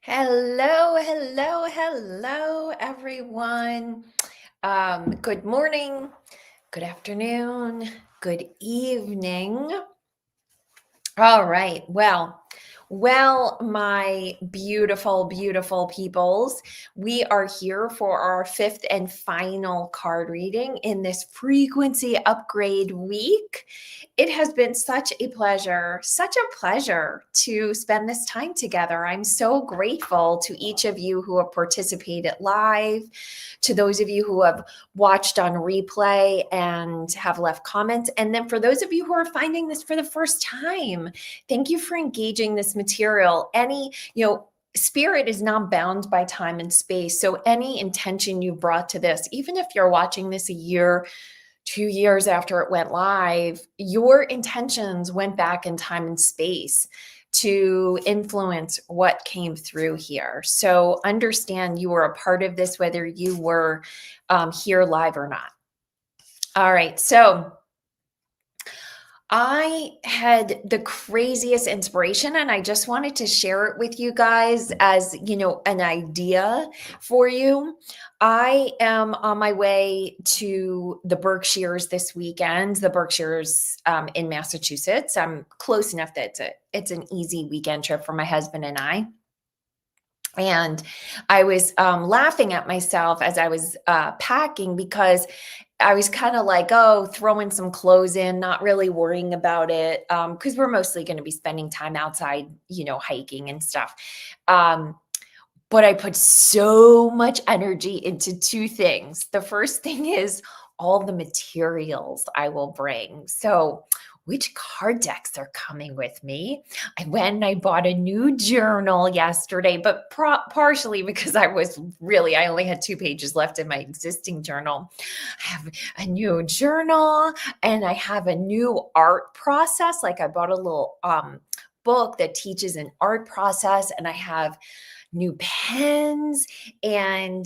Hello, hello, hello, everyone. Good morning, good afternoon, good evening. All right. Well, my beautiful, beautiful peoples, we are here for our fifth and final card reading in this frequency upgrade week. It has been such a pleasure to spend this time together. I'm so grateful to each of you who have participated live, to those of you who have watched on replay and have left comments. And then for those of you who are finding this for the first time, thank you for engaging this material. Spirit is not bound by time and space. So any intention you brought to this, even if you're watching this a year, 2 years after it went live, your intentions went back in time and space to influence what came through here. So understand you were a part of this, whether you were here live or not. All right. So I had the craziest inspiration and I just wanted to share it with you guys as, an idea for you. I am on my way to the Berkshires this weekend, the Berkshires in Massachusetts. I'm close enough that it's an easy weekend trip for my husband and I. And I was laughing at myself as I was packing because I was kind of like, throwing some clothes in, not really worrying about it because we're mostly going to be spending time outside, hiking and stuff. But I put so much energy into two things. The first thing is all the materials I will bring. So which card decks are coming with me? I went and I bought a new journal yesterday, but partially because I only had 2 pages left in my existing journal. I have a new journal and I have a new art process. Like I bought a little book that teaches an art process, and I have new pens and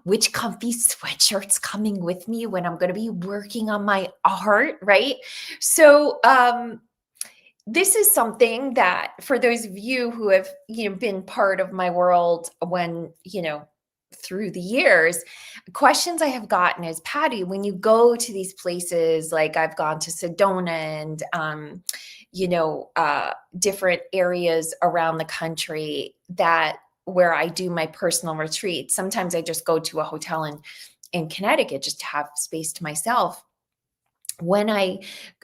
which comfy sweatshirts coming with me when I'm going to be working on my art, right? So this is something that for those of you who have been part of my world when through the years, questions I have gotten is, Patty, when you go to these places, like I've gone to Sedona and different areas around the country where I do my personal retreats. Sometimes I just go to a hotel in Connecticut just to have space to myself.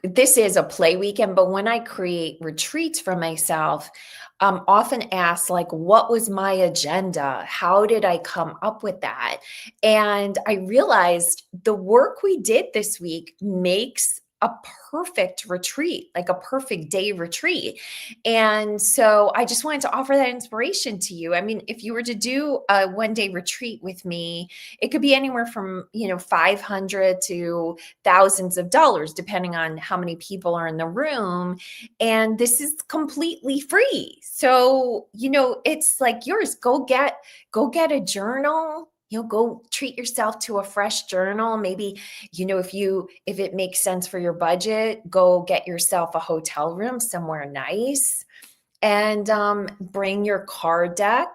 This is a play weekend, but when I create retreats for myself, I'm often asked, like, what was my agenda? How did I come up with that? And I realized the work we did this week makes a perfect retreat, like a perfect day retreat. And so I just wanted to offer that inspiration to you. I mean, if you were to do a 1-day retreat with me, it could be anywhere from, 500 to thousands of dollars, depending on how many people are in the room. And this is completely free. So, it's like yours. Go get a journal. Go treat yourself to a fresh journal. Maybe, if it makes sense for your budget, go get yourself a hotel room somewhere nice and bring your card deck.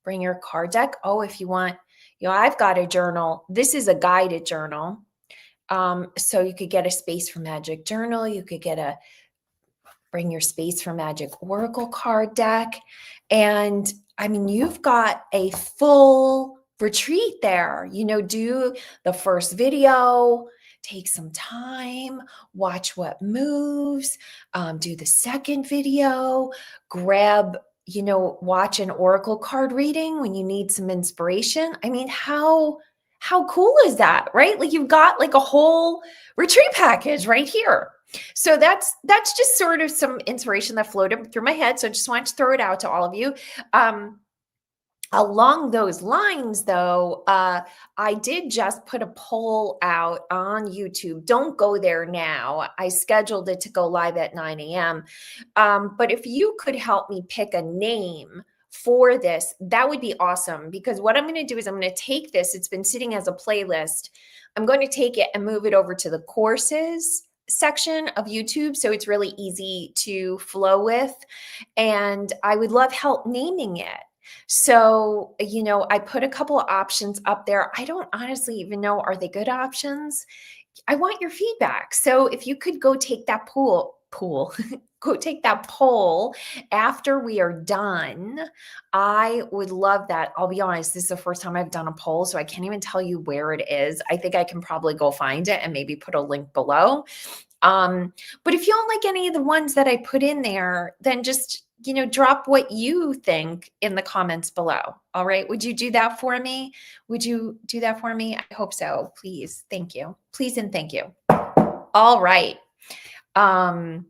Oh, if you want, I've got a journal. This is a guided journal. So you could get a Space for Magic journal. You could bring your Space for Magic Oracle card deck. And I mean, you've got a full retreat there. Do the first video, take some time, watch what moves, do the second video, watch an oracle card reading when you need some inspiration. I mean, how cool is that, right? Like you've got like a whole retreat package right here. So that's just sort of some inspiration that floated through my head. So I just wanted to throw it out to all of you. Along those lines, though, I did just put a poll out on YouTube. Don't go there now. I scheduled it to go live at 9 a.m. But if you could help me pick a name for this, that would be awesome. Because what I'm going to do is I'm going to take this. It's been sitting as a playlist. I'm going to take it and move it over to the courses section of YouTube, so it's really easy to flow with. And I would love help naming it. So, I put a couple of options up there. I don't honestly even know, are they good options? I want your feedback. So if you could go take that pool, go take that poll after we are done, I would love that. I'll be honest, this is the first time I've done a poll, so I can't even tell you where it is. I think I can probably go find it and maybe put a link below. But if you don't like any of the ones that I put in there, then just, drop what you think in the comments below. All right. Would you do that for me? Would you do that for me? I hope so. Please. Thank you. Please and thank you. All right. And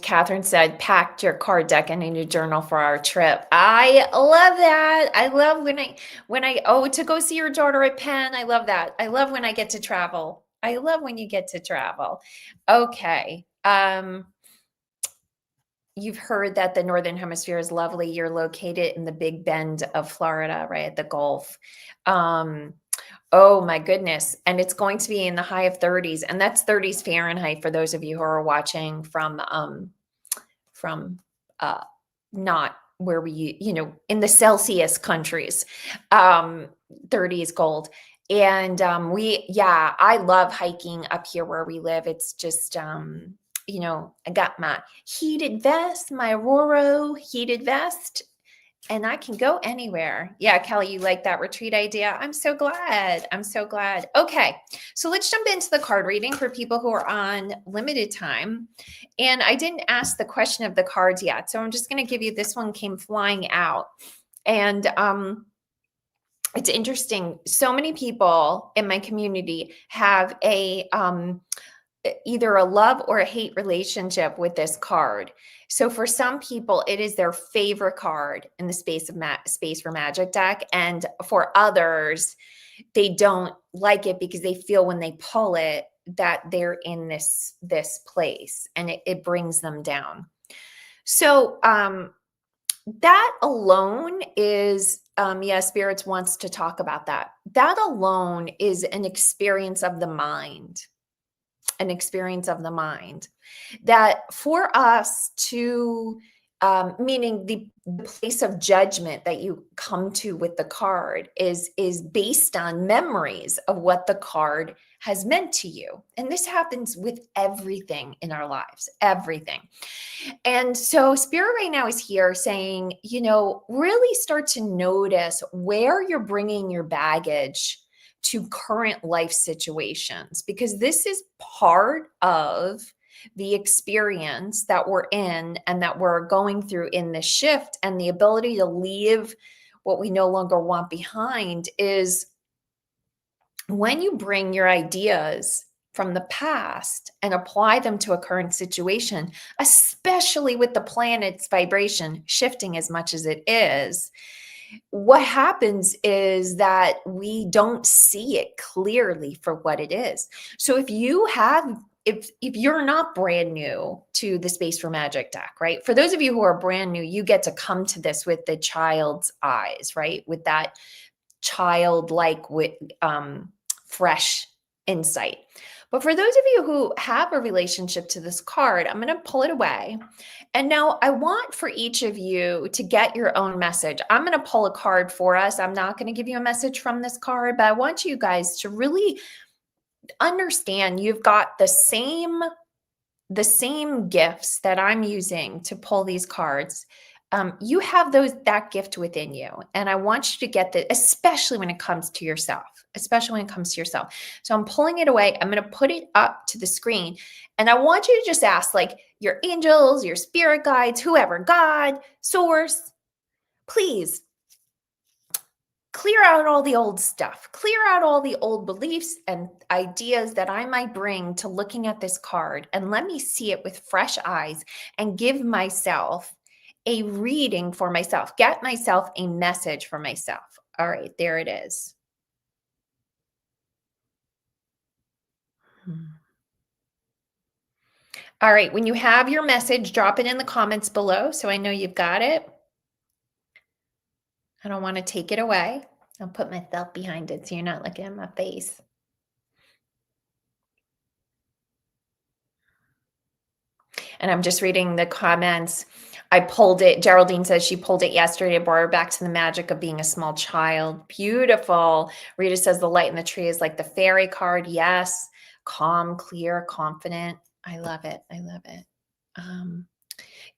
Catherine said, packed your card deck and a new journal for our trip. I love that. I love to go see your daughter at Penn. I love that. I love when I get to travel. I love when you get to travel. Okay. You've heard that the Northern Hemisphere is lovely. You're located in the Big Bend of Florida, right at the Gulf. Oh my goodness. And it's going to be in the high of 30s, and that's 30s Fahrenheit for those of you who are watching from not where we, in the Celsius countries. 30s gold. And I love hiking up here where we live. It's just I got my heated vest, my Aurora heated vest, and I can go anywhere. Yeah, Kelly, you like that retreat idea? I'm so glad. I'm so glad. Okay, so let's jump into the card reading for people who are on limited time. And I didn't ask the question of the cards yet, so I'm just going to give you, this one came flying out. And it's interesting. So many people in my community have either a love or a hate relationship with this card. So for some people, it is their favorite card in the Space for Magic deck. And for others, they don't like it because they feel when they pull it that they're in this place and it brings them down. So that alone is, Spirits wants to talk about that. That alone is an experience of the mind. An experience of the mind that for us to, meaning the place of judgment that you come to with the card is based on memories of what the card has meant to you. And this happens with everything in our lives, everything. And so Spirit right now is here saying, really start to notice where you're bringing your baggage to current life situations, because this is part of the experience that we're in and that we're going through in this shift. And the ability to leave what we no longer want behind is when you bring your ideas from the past and apply them to a current situation, especially with the planet's vibration shifting as much as it is. What happens is that we don't see it clearly for what it is. So if you're not brand new to the Space for Magic deck, right? For those of you who are brand new, you get to come to this with the child's eyes, right? With that childlike, with fresh insight. But for those of you who have a relationship to this card, I'm going to pull it away. And now I want for each of you to get your own message. I'm going to pull a card for us. I'm not going to give you a message from this card, but I want you guys to really understand you've got the same gifts that I'm using to pull these cards. You have that gift within you. And I want you to get that, especially when it comes to yourself, So I'm pulling it away. I'm going to put it up to the screen. And I want you to just ask, like, your angels, your spirit guides, whoever, God, source, please clear out all the old stuff, clear out all the old beliefs and ideas that I might bring to looking at this card, and let me see it with fresh eyes and give myself a reading for myself, get myself a message for myself. All right, there it is. All right, when you have your message, drop it in the comments below so I know you've got it. I don't want to take it away. I'll put myself behind it so you're not looking at my face. And I'm just reading the comments. I pulled it. Geraldine says she pulled it yesterday. Brought her back to the magic of being a small child. Beautiful. Rita says the light in the tree is like the fairy card. Yes. Calm, clear, confident. I love it. I love it.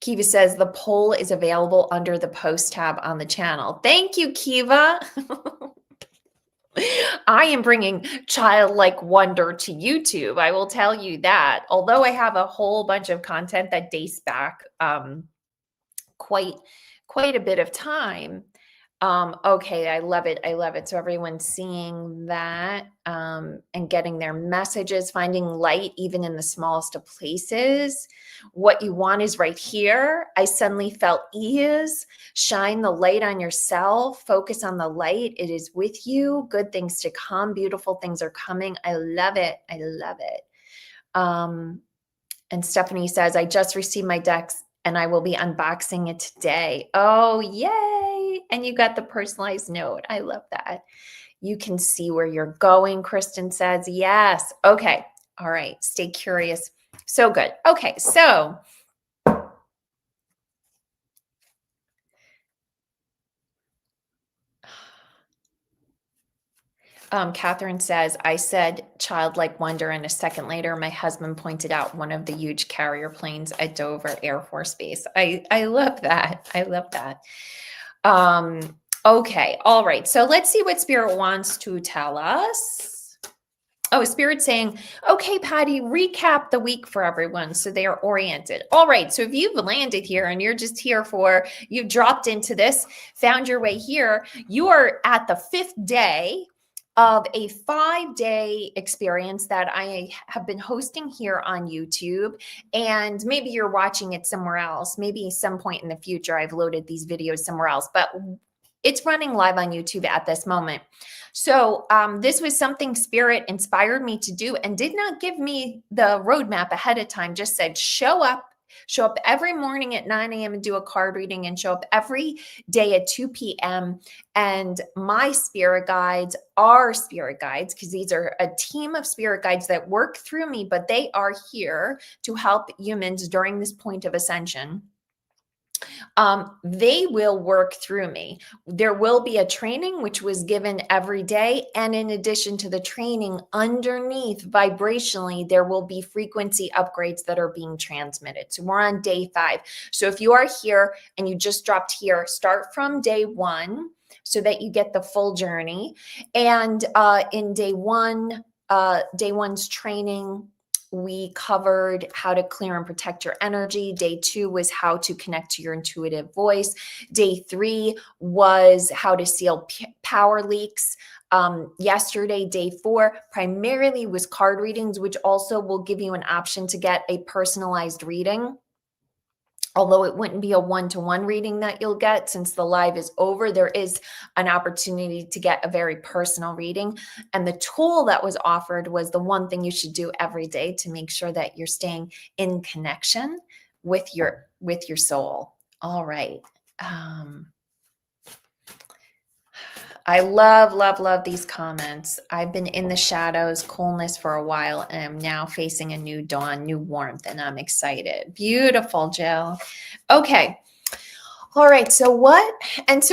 Kiva says the poll is available under the post tab on the channel. Thank you, Kiva. I am bringing childlike wonder to YouTube. I will tell you that. Although I have a whole bunch of content that dates back quite a bit of time. Okay, I love it. I love it. So everyone's seeing that and getting their messages, finding light even in the smallest of places. What you want is right here. I suddenly felt ease. Shine the light on yourself. Focus on the light. It is with you. Good things to come. Beautiful things are coming. I love it. I love it. And Stephanie says, I just received my decks and I will be unboxing it today. Oh, yay. And you got the personalized note. I love that. You can see where you're going. Kristen says, yes. Okay. All right. Stay curious. So good. Okay. So Catherine says, I said childlike wonder, and a second later, my husband pointed out one of the huge carrier planes at Dover Air Force Base. I love that. I love that. Okay. All right. So let's see what Spirit wants to tell us. Oh, Spirit saying, okay, Patty, recap the week for everyone so they are oriented. All right. So if you've landed here and you're just here you've dropped into this, found your way here, you are at the 5th day of a 5-day experience that I have been hosting here on YouTube. And maybe you're watching it somewhere else. Maybe some point in the future, I've loaded these videos somewhere else, but it's running live on YouTube at this moment. So this was something Spirit inspired me to do and did not give me the roadmap ahead of time, just said, show up every morning at 9 a.m. and do a card reading, and show up every day at 2 p.m. And my spirit guides are spirit guides, because these are a team of spirit guides that work through me, but they are here to help humans during this point of ascension. They will work through me. There will be a training which was given every day. And in addition to the training, underneath vibrationally, there will be frequency upgrades that are being transmitted. So we're on day 5. So if you are here and you just dropped here, start from day 1 so that you get the full journey. And in day 1's training, we covered how to clear and protect your energy. Day 2 was how to connect to your intuitive voice. Day 3 was how to seal power leaks. Yesterday, day 4, primarily was card readings, which also will give you an option to get a personalized reading. Although it wouldn't be a one-to-one reading that you'll get, since the live is over, there is an opportunity to get a very personal reading. And the tool that was offered was the one thing you should do every day to make sure that you're staying in connection with your soul. All right. I love these comments. I've been in the shadows, coolness for a while, and I'm now facing a new dawn, new warmth, and I'm excited. Beautiful, Jill. Okay. All right. So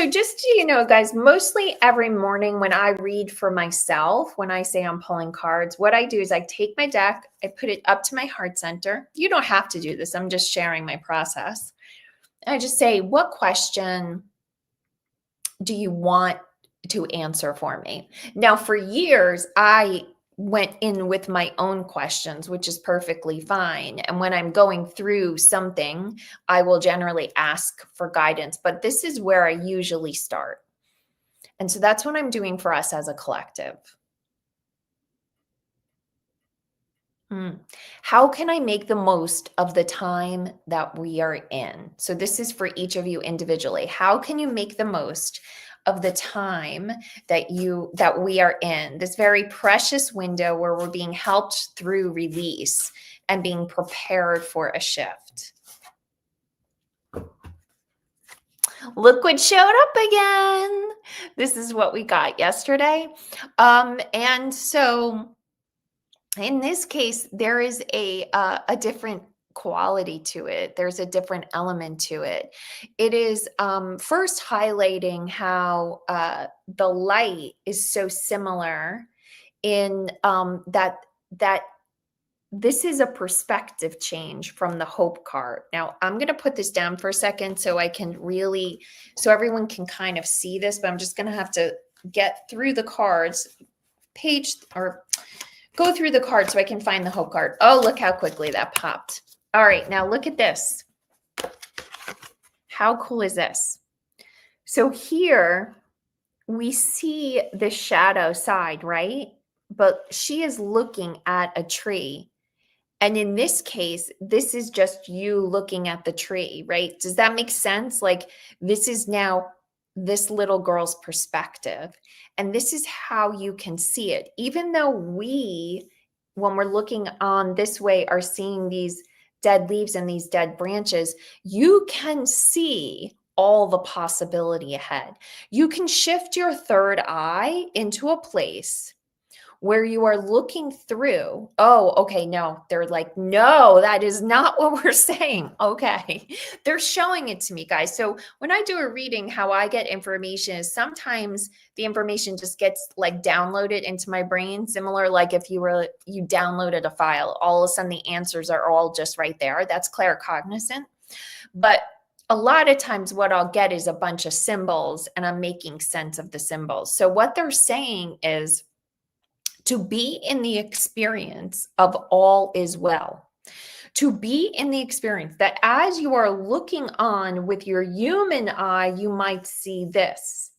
just so you know, guys, mostly every morning when I read for myself, when I say I'm pulling cards, what I do is I take my deck, I put it up to my heart center. You don't have to do this. I'm just sharing my process. I just say, what question do you want to answer for me? Now, for years, I went in with my own questions, which is perfectly fine. And when I'm going through something, I will generally ask for guidance, but this is where I usually start. And so that's what I'm doing for us as a collective. How can I make the most of the time that we are in? So this is for each of you individually. How can you make the most of the time that we are in, this very precious window where we're being helped through release and being prepared for a shift? Look what showed up again. This is what we got yesterday. And so in this case, there is a different quality to it. There's a different element to it. It is first highlighting how the light is so similar in that this is a perspective change from the hope card. Now, I'm going to put this down for a second so I can really, so everyone can kind of see this, but I'm just going to have to get through the cards, page or go through the card so I can find the hope card. Oh, look how quickly that popped. All right, now look at this. How cool is this? So here we see the shadow side, right? But she is looking at a tree. And in this case, this is just you looking at the tree, right? Does that make sense? Like this is now this little girl's perspective. And this is how you can see it. Even though we, when we're looking on this way, are seeing these dead leaves and these dead branches, you can see all the possibility ahead. You can shift your third eye into a place where you are looking through. Oh, okay, no, they're like, no, that is not what we're saying. Okay, they're showing it to me, guys. So when I do a reading, how I get information is sometimes the information just gets like downloaded into my brain, similar like if you downloaded a file, all of a sudden the answers are all just right there. That's claircognizant. But a lot of times what I'll get is a bunch of symbols and I'm making sense of the symbols. So what they're saying is, to be in the experience of all is well, to be in the experience that as you are looking on with your human eye, you might see this.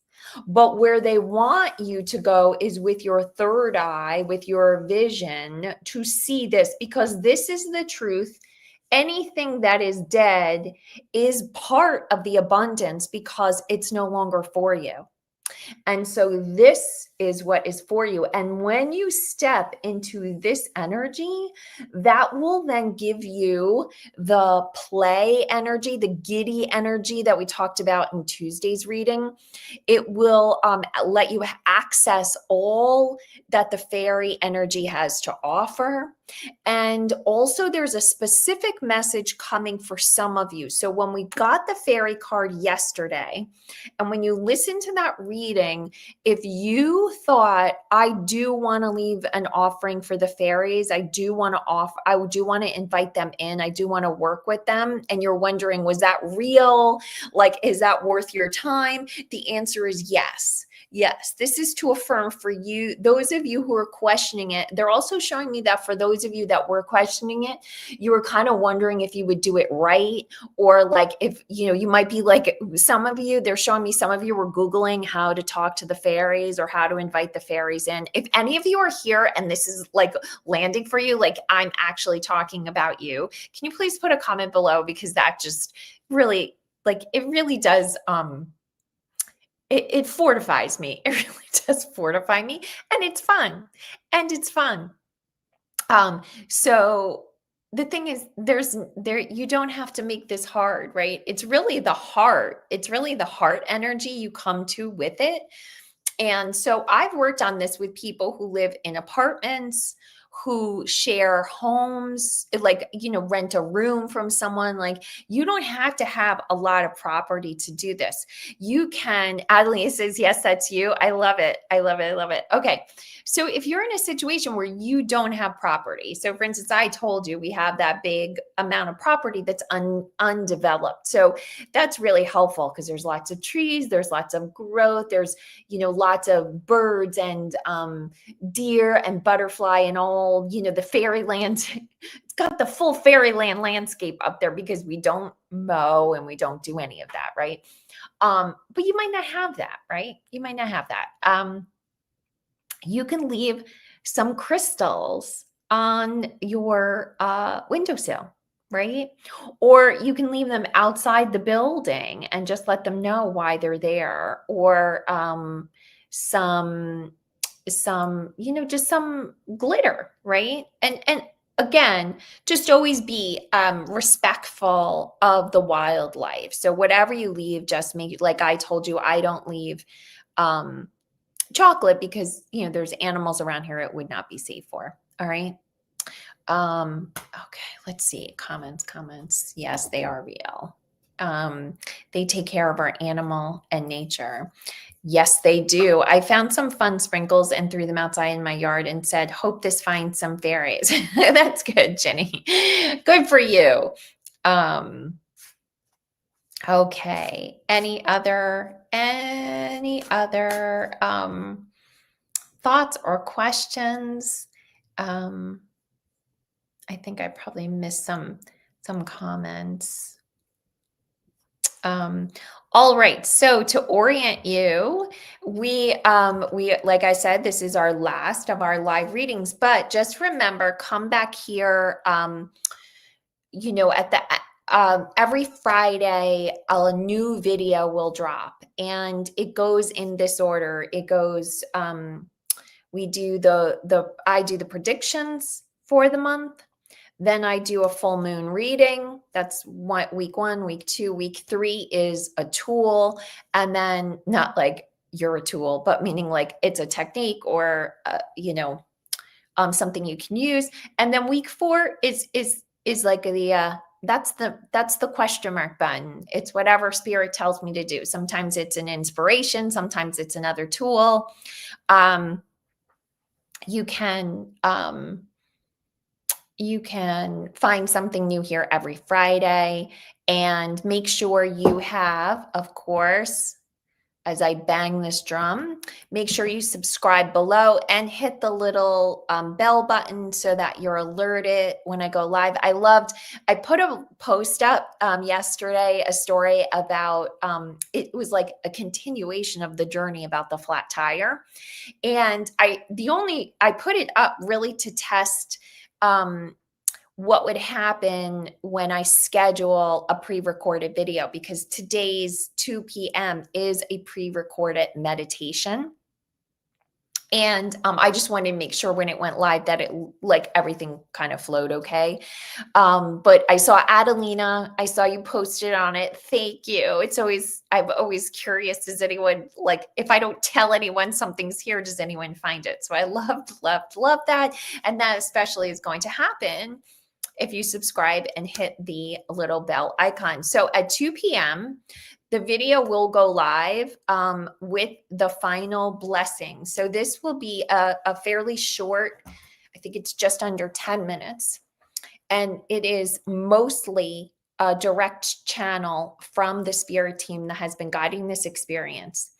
But where they want you to go is with your third eye, with your vision, to see this, because this is the truth. Anything that is dead is part of the abundance because it's no longer for you. And so this is what is for you. And when you step into this energy, that will then give you the play energy, the giddy energy that we talked about in Tuesday's reading. It will let you access all that the fairy energy has to offer. And also there's a specific message coming for some of you. So when we got the fairy card yesterday, and when you listen to that reading, if you thought, I do want to leave an offering for the fairies, I do want to invite them in, I do want to work with them, and you're wondering, was that real? Like, is that worth your time? The answer is yes. Yes, this is to affirm for you, those of you who are questioning it. They're also showing me that for those of you that were questioning it, you were kind of wondering if you would do it right, or like if, you might be like, some of you, they're showing me some of you were Googling how to talk to the fairies or how to invite the fairies in. If any of you are here and this is like landing for you, like I'm actually talking about you, can you please put a comment below? Because that just really, like, it really does, it fortifies me. It really does fortify me, and it's fun. And it's fun. So the thing is, you don't have to make this hard, right? It's really the heart. It's really the heart energy you come to with it. And so I've worked on this with people who live in apartments, who share homes, like, rent a room from someone. Like, you don't have to have a lot of property to do this. You can, Adeline says, yes, that's you. I love it. I love it. I love it. Okay. So if you're in a situation where you don't have property, so for instance, I told you we have that big amount of property that's undeveloped. So that's really helpful because there's lots of trees, there's lots of growth, there's, lots of birds and deer and butterfly and all, the fairyland. It's got the full fairyland landscape up there because we don't mow and we don't do any of that, right? But you might not have that, right? You might not have that. You can leave some crystals on your windowsill, right? Or you can leave them outside the building and just let them know why they're there. Or some just some glitter, right? And again, just always be respectful of the wildlife. So whatever you leave, just make, like I told you, I don't leave um, chocolate because, there's animals around here it would not be safe for. All right. Okay, let's see. Comments. Yes, they are real. They take care of our animal and nature. Yes, they do. I found some fun sprinkles and threw them outside in my yard and said, hope this finds some fairies. That's good, Jenny. Good for you. Okay. Any other thoughts or questions? I think I probably missed some comments. All right. So to orient you, we like I said, this is our last of our live readings, but just remember, come back here at the every Friday, a new video will drop, and it goes in this order. It goes we do I do the predictions for the month. Then I do a full moon reading. That's week 1, week 2, week 3 is a tool. And then not like you're a tool, but meaning like it's a technique or, something you can use. And then week 4 is like that's the question mark button. It's whatever spirit tells me to do. Sometimes it's an inspiration. Sometimes it's another tool. You can find something new here every Friday, and make sure you have, of course, as I bang this drum, make sure you subscribe below and hit the little bell button so that you're alerted when I go live. I put a post up yesterday, a story about, it was like a continuation of the journey about the flat tire. And I put it up really to test what would happen when I schedule a pre-recorded video, because today's 2 p.m. is a pre-recorded meditation. And I just wanted to make sure when it went live that everything kind of flowed okay. But I saw Adelina, I saw you posted on it. Thank you. I'm always curious, does anyone, if I don't tell anyone something's here, does anyone find it? So I loved that. And that especially is going to happen if you subscribe and hit the little bell icon. So at 2 p.m., the video will go live with the final blessing. So this will be a fairly short, I think it's just under 10 minutes. And it is mostly a direct channel from the spirit team that has been guiding this experience.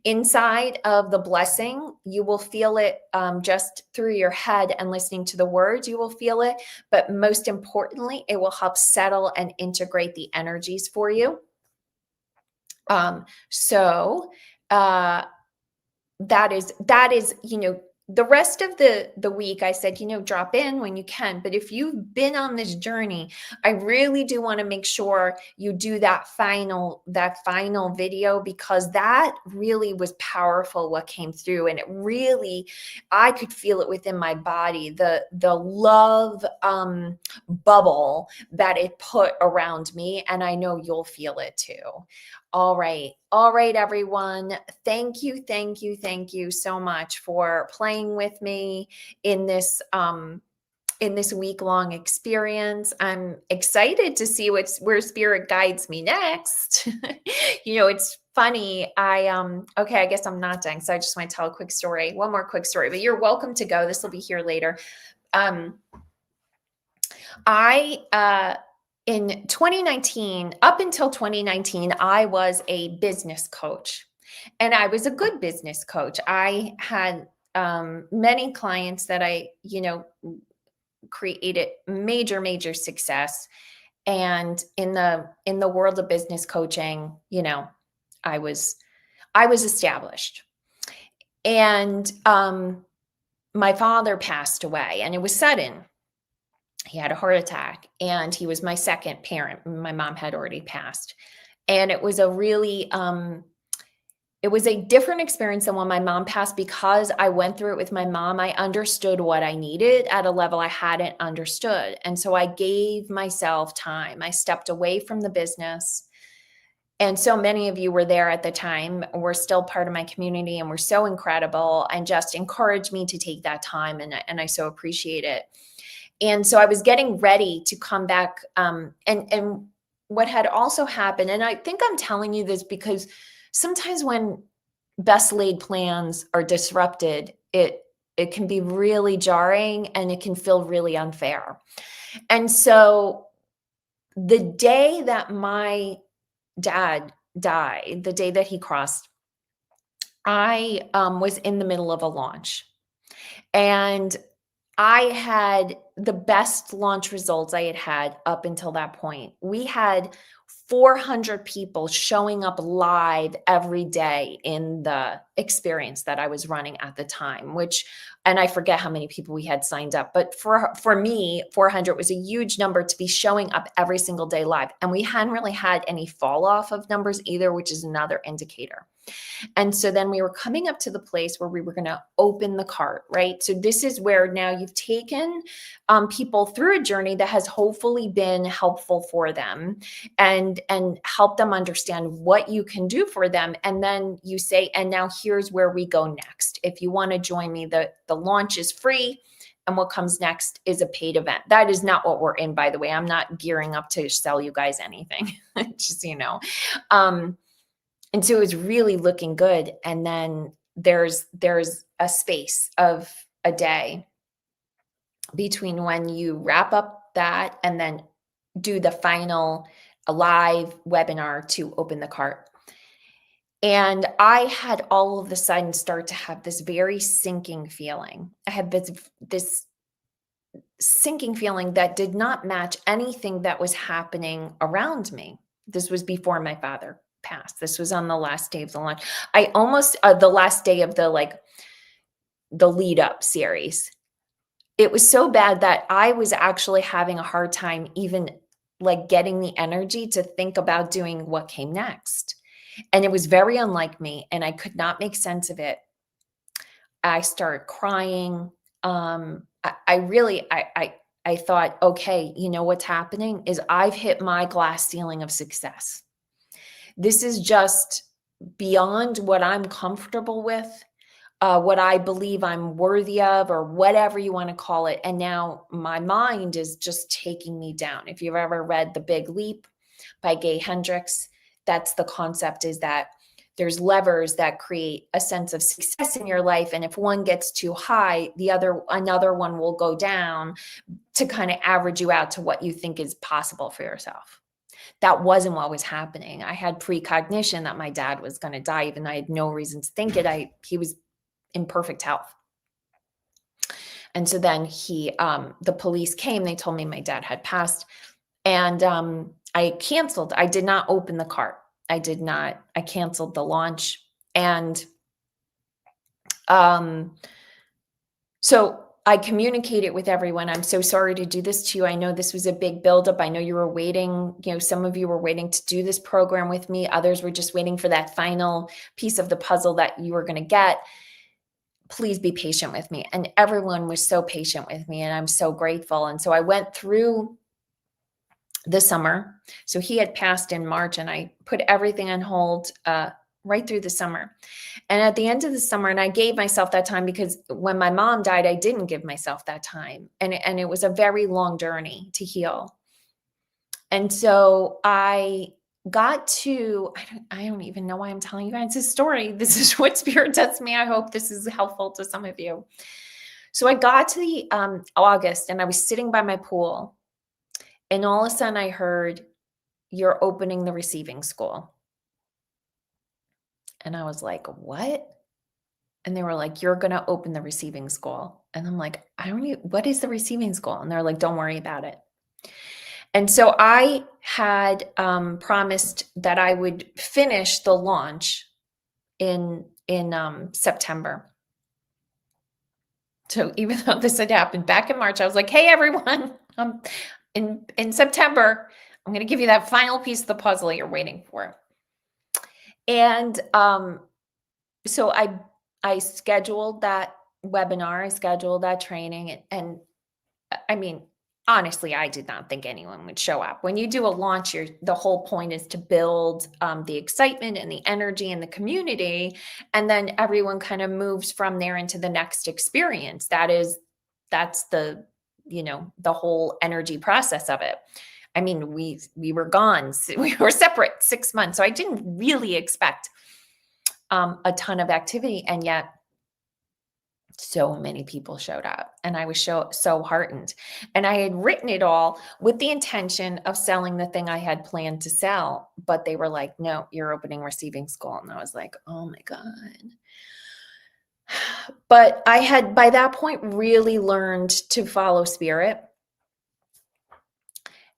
Inside of the blessing, you will feel it just through your head and listening to the words, you will feel it. But most importantly, it will help settle and integrate the energies for you. So that is, the rest of the week, I said, drop in when you can. But if you've been on this journey, I really do want to make sure you do that final video, because that really was powerful, what came through. And it really, I could feel it within my body, the love bubble that it put around me. And I know you'll feel it too. All right, everyone. Thank you so much for playing with me in this week-long experience. I'm excited to see where spirit guides me next. It's funny. Okay, I guess I'm not done. So I just want to tell one more quick story, but you're welcome to go. This will be here later. In 2019, up until 2019, I was a business coach, and I was a good business coach. I had many clients that I, created major success. And in the world of business coaching, I was established. And my father passed away, and it was sudden. He had a heart attack, and he was my second parent. My mom had already passed. And it was a really, It was a different experience than when my mom passed because I went through it with my mom. I understood what I needed at a level I hadn't understood. And so I gave myself time. I stepped away from the business. And so many of you were there at the time. We're still part of my community and we're so incredible and just encouraged me to take that time. And I so appreciate it. And so I was getting ready to come back. And what had also happened, and I think I'm telling you this because sometimes when best laid plans are disrupted, it can be really jarring and it can feel really unfair. And so the day that my dad died, the day that he crossed, I was in the middle of a launch. And I had the best launch results I had had up until that point. We had 400 people showing up live every day in the experience that I was running at the time, which, and I forget how many people we had signed up, but for me, 400 was a huge number to be showing up every single day live. And we hadn't really had any fall off of numbers either, which is another indicator. And so then we were coming up to the place where we were going to open the cart, right? So this is where now you've taken people through a journey that has hopefully been helpful for them and help them understand what you can do for them. And then you say, and now here's where we go next. If you want to join me, the launch is free. And what comes next is a paid event. That is not what we're in, by the way. I'm not gearing up to sell you guys anything, just so you know. And so it was really looking good. And then there's a space of a day between when you wrap up that and then do the final live webinar to open the cart. And I had all of a sudden start to have this very sinking feeling. I had this sinking feeling that did not match anything that was happening around me. This was before my father passed. This was on the last day of the launch. I almost the last day of the lead up series. It was so bad that I was actually having a hard time even getting the energy to think about doing what came next. And it was very unlike me and I could not make sense of it. I started crying. I thought, okay, you know what's happening is I've hit my glass ceiling of success. This is just beyond what I'm comfortable with, what I believe I'm worthy of, or whatever you want to call it. And now my mind is just taking me down. If you've ever read The Big Leap by Gay Hendricks, that's the concept, is that there's levers that create a sense of success in your life. And if one gets too high, another one will go down to kind of average you out to what you think is possible for yourself. That wasn't what was happening. I had precognition that my dad was going to die, even though I had no reason to think it. He was in perfect health. And so then the police came, they told me my dad had passed, and I canceled. I did not open the cart. I canceled the launch. And so I communicated with everyone. I'm so sorry to do this to you. I know this was a big buildup. I know you were waiting, some of you were waiting to do this program with me. Others were just waiting for that final piece of the puzzle that you were going to get. Please be patient with me. And everyone was so patient with me, and I'm so grateful. And so I went through the summer. So he had passed in March, and I put everything on hold right through the summer. And at the end of the summer, and I gave myself that time because when my mom died, I didn't give myself that time. And it was a very long journey to heal. And so I got to, I don't even know why I'm telling you guys this story. This is what Spirit does to me. I hope this is helpful to some of you. So I got to the August, and I was sitting by my pool, and all of a sudden I heard, "You're opening the receiving school." And I was like, "What?" And they were like, "You're going to open the receiving school." And I'm like, what is the receiving school? And they're like, "Don't worry about it." And so I had promised that I would finish the launch in September. So even though this had happened back in March, I was like, "Hey, everyone, in September, I'm going to give you that final piece of the puzzle you're waiting for." And so I scheduled that webinar, I scheduled that training, and I mean, honestly, I did not think anyone would show up. When you do a launch, the whole point is to build the excitement and the energy in the community, and then everyone kind of moves from there into the next experience. That's the the whole energy process of it. I mean, we were gone, we were separate 6 months, so I didn't really expect a ton of activity, and yet so many people showed up, and I was so heartened. And I had written it all with the intention of selling the thing I had planned to sell, but they were like, "No, you're opening receiving school." And I was like, "Oh my God." But I had by that point really learned to follow spirit.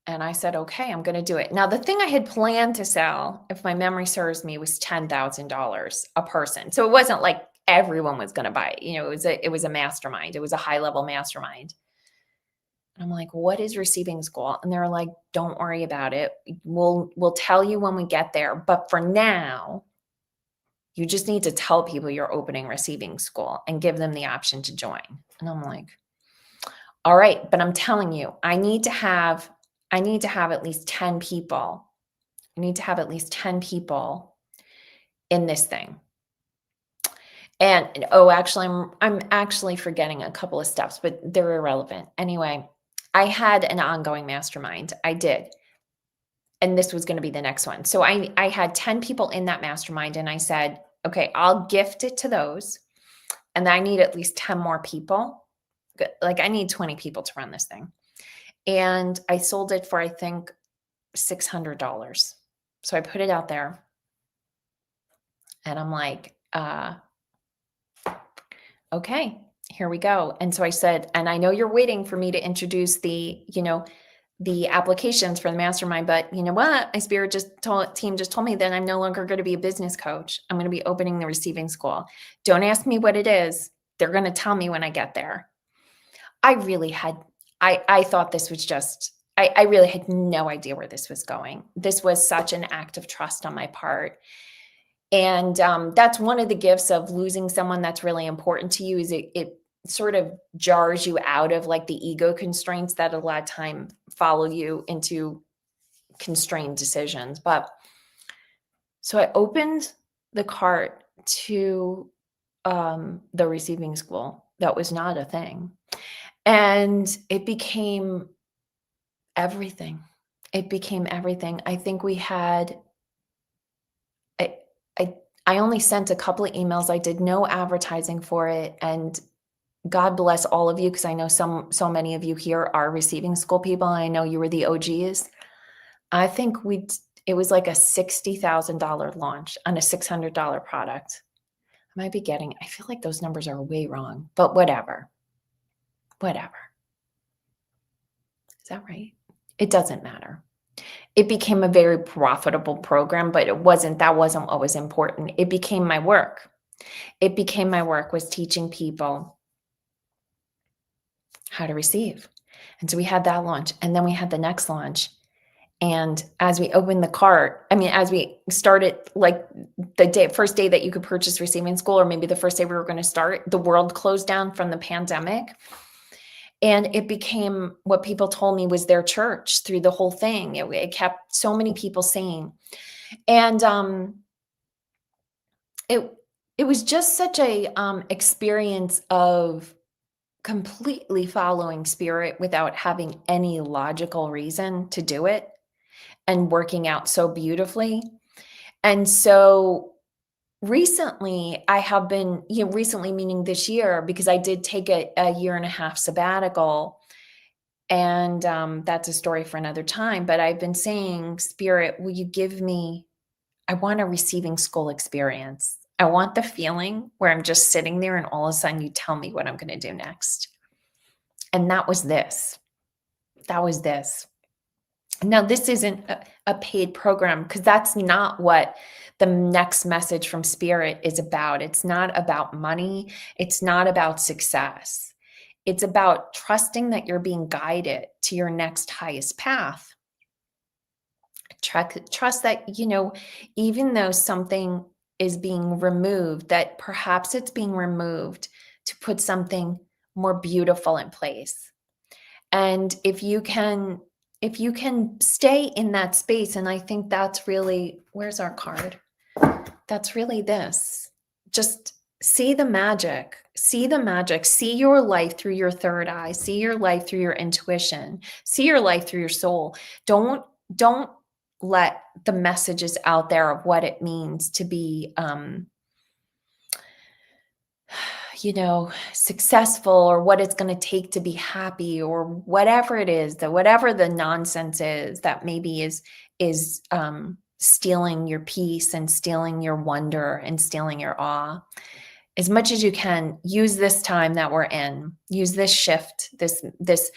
And I said, "Okay, I'm going to do it." Now, the thing I had planned to sell, if my memory serves me, was $10,000 a person. So it wasn't like everyone was going to buy it. It was a mastermind. It was a high-level mastermind. And I'm like, "What is receiving school?" And they're like, "Don't worry about it. We'll tell you when we get there, but for now, you just need to tell people you're opening receiving school and give them the option to join." And I'm like, "All right, but I'm telling you, I need to have at least 10 people. I need to have at least 10 people in this thing." And oh, actually, I'm actually forgetting a couple of steps, but they're irrelevant. Anyway, I had an ongoing mastermind. I did. And this was going to be the next one. So I had 10 people in that mastermind, and I said, "Okay, I'll gift it to those. And I need at least 10 more people. Like I need 20 people to run this thing." And I sold it for, I think, $600. So I put it out there, and I'm like, "Okay, here we go." And so I said, "And I know you're waiting for me to introduce the applications for the mastermind, but you know what? My spirit team just told me that I'm no longer going to be a business coach. I'm going to be opening the receiving school. Don't ask me what it is. They're going to tell me when I get there." I really had, I thought this was just, I really had no idea where this was going. This was such an act of trust on my part. And that's one of the gifts of losing someone that's really important to you, is it sort of jars you out of like the ego constraints that a lot of time follow you into constrained decisions. But so I opened the cart to the receiving school. That was not a thing. And it became everything. It became everything. I think we had, I, I, I only sent a couple of emails. I did no advertising for it. And God bless all of you, because I know so many of you here are receiving school people. And I know you were the OGs. I think it was like a $60,000 launch on a $600 product. I might be I feel like those numbers are way wrong, but whatever. Whatever. Is that right? It doesn't matter. It became a very profitable program, but that wasn't what was important. It became my work. It became my work, was teaching people how to receive. And so we had that launch, and then we had the next launch. And as we opened the cart, as we started, like the first day that you could purchase receiving school, or maybe the first day we were going to start, the world closed down from the pandemic. And it became what people told me was their church through the whole thing. It kept so many people sane. And it was just such a experience of completely following spirit without having any logical reason to do it, and working out so beautifully. And so recently I have been, recently meaning this year, because I did take a year and a half sabbatical, and that's a story for another time. But I've been saying, "Spirit, will you give me, I want a receiving school experience. I want the feeling where I'm just sitting there and all of a sudden you tell me what I'm going to do next." And that was this. That was this. Now, this isn't a paid program, because that's not what the next message from Spirit is about. It's not about money. It's not about success. It's about trusting that you're being guided to your next highest path. Trust that, even though something is being removed, that perhaps it's being removed to put something more beautiful in place. And if you can stay in that space, and I think that's really, where's our card? That's really this. Just see the magic. See the magic. See your life through your third eye. See your life through your intuition. See your life through your soul. Don't let the messages out there of what it means to be successful, or what it's going to take to be happy, or whatever it is, that whatever the nonsense is that maybe is stealing your peace and stealing your wonder and stealing your awe. As much as you can, use this time that we're in, use this shift, this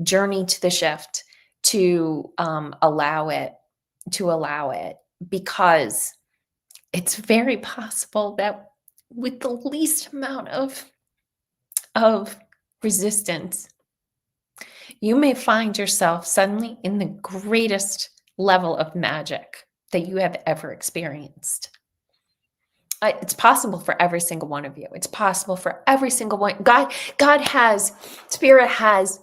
journey to the shift, to allow it, because it's very possible that with the least amount of resistance, you may find yourself suddenly in the greatest level of magic that you have ever experienced. It's possible for every single one of you. It's possible for every single one. God has, Spirit has,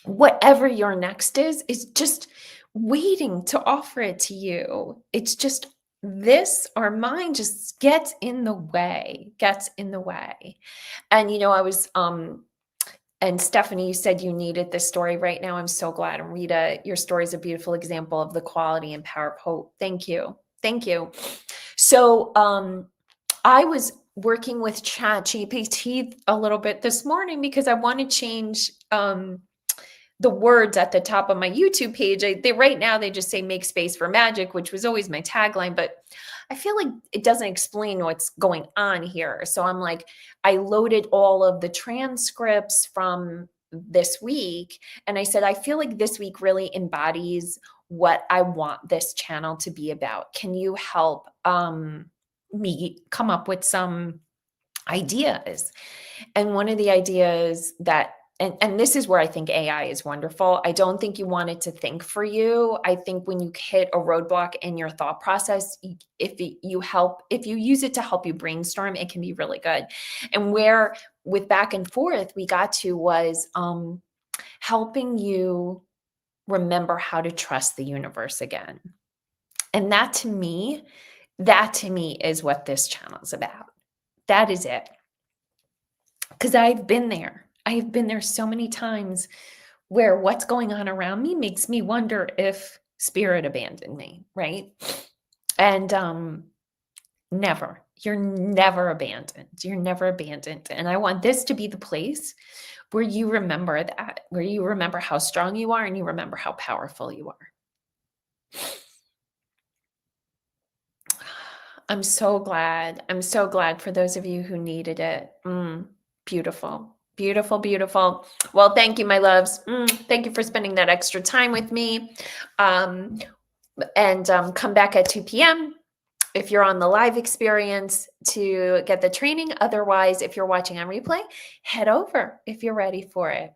whatever your next is just waiting to offer it to you. It's just this, our mind just gets in the way. And I was and Stephanie, you said you needed this story right now. I'm so glad. And Rita, your story is a beautiful example of the quality and power of hope. Thank you. So I was working with ChatGPT a little bit this morning because I want to change the words at the top of my YouTube page. Right now they just say make space for magic, which was always my tagline, but I feel like it doesn't explain what's going on here. So I'm like, I loaded all of the transcripts from this week, and I said, I feel like this week really embodies what I want this channel to be about. Can you help me come up with some ideas? And one of the ideas that, and this is where I think AI is wonderful. I don't think you want it to think for you. I think when you hit a roadblock in your thought process, if you use it to help you brainstorm, it can be really good. And where with back and forth we got to was helping you remember how to trust the universe again. And that to me is what this channel is about. That is it. Because I've been there so many times where what's going on around me makes me wonder if Spirit abandoned me, right? And you're never abandoned. And I want this to be the place where you remember that, where you remember how strong you are and you remember how powerful you are. I'm so glad for those of you who needed it. Beautiful. Well, thank you, my loves. Thank you for spending that extra time with me. And come back at 2 p.m. if you're on the live experience to get the training. Otherwise, if you're watching on replay, head over if you're ready for it.